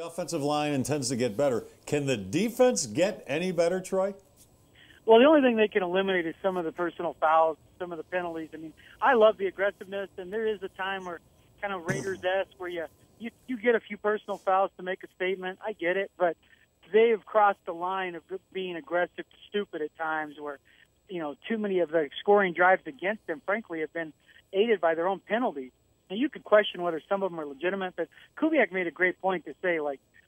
the offensive line intends to get better. Can the defense get any better, Troy? Well, the only thing they can eliminate is some of the personal fouls, some of the penalties. I mean, I love the aggressiveness, and there is a time where kind of Raiders-esque where you get a few personal fouls to make a statement. I get it, but they have crossed the line of being aggressive to stupid at times where, too many of the scoring drives against them, frankly, have been aided by their own penalties. Now, you could question whether some of them are legitimate, but Kubiak made a great point to say,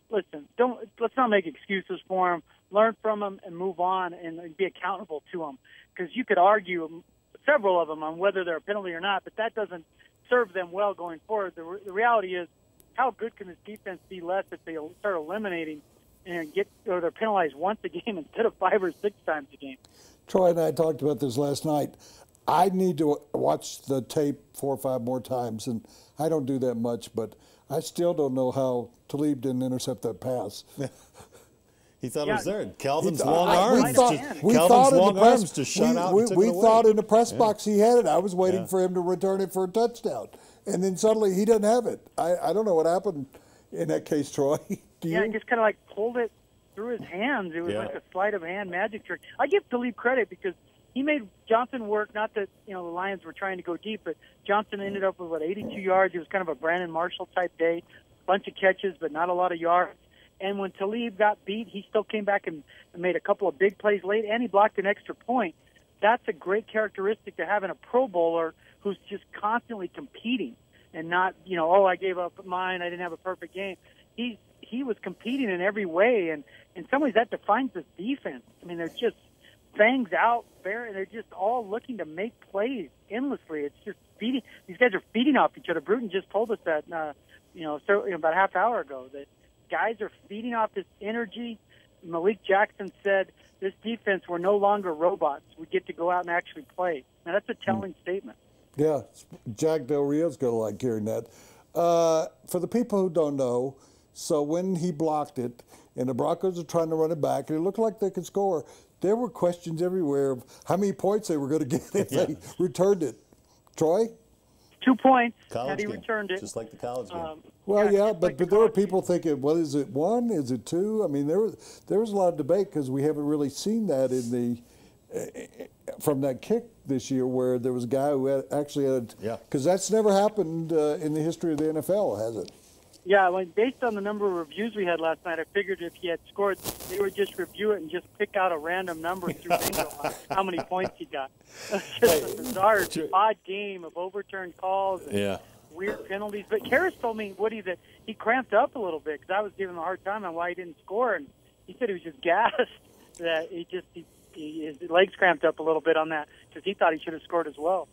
listen, let's not make excuses for them. Learn from them and move on and be accountable to them. Because you could argue several of them on whether they're a penalty or not, but that doesn't serve them well going forward. The reality is, how good can this defense be less if they start eliminating and they're penalized once a game instead of 5 or 6 times a game? Troy and I talked about this last night. I need to watch the tape 4 or 5 more times, and I don't do that much, but I still don't know how Talib didn't intercept that pass. He thought it was there. Calvin's long arms just shot out and took it away. We thought in the press box he had it. I was waiting for him to return it for a touchdown. And then suddenly he doesn't have it. I don't know what happened in that case, Troy. He just kind of pulled it through his hands. It was like a sleight of hand magic trick. I give Talib credit because he made Johnson work. Not that the Lions were trying to go deep, but Johnson ended up with 82 yards. It was kind of a Brandon Marshall type day, bunch of catches, but not a lot of yards. And when Talib got beat, he still came back and made a couple of big plays late, and he blocked an extra point. That's a great characteristic to have in a Pro Bowler who's just constantly competing and not, I gave up mine, I didn't have a perfect game. He was competing in every way, and in some ways that defines this defense. I mean, they're just fangs out there, and they're just all looking to make plays endlessly. It's just feeding. These guys are feeding off each other. Bruton just told us that, about a half hour ago, that guys are feeding off this energy. Malik Jackson said, this defense, we're no longer robots. We get to go out and actually play. Now, that's a telling statement. Yeah, Jack Del Rio's going to like hearing that. For the people who don't know, so when he blocked it, and the Broncos are trying to run it back, and it looked like they could score, there were questions everywhere of how many points they were going to get if they returned it. Troy? 2 points, and he returned it. Just like the college game. But there were people thinking, well, is it 1? Is it 2? I mean, there was a lot of debate because we haven't really seen that in the from that kick this year where there was a guy who actually had because that's never happened in the history of the NFL, has it? Yeah, based on the number of reviews we had last night, I figured if he had scored, they would just review it and just pick out a random number through bingo on how many points he got. It's just a bizarre, odd game of overturned calls and weird penalties. But Karras told me, Woody, that he cramped up a little bit because I was giving him a hard time on why he didn't score, and he said he was just gassed that his legs cramped up a little bit on that because he thought he should have scored as well.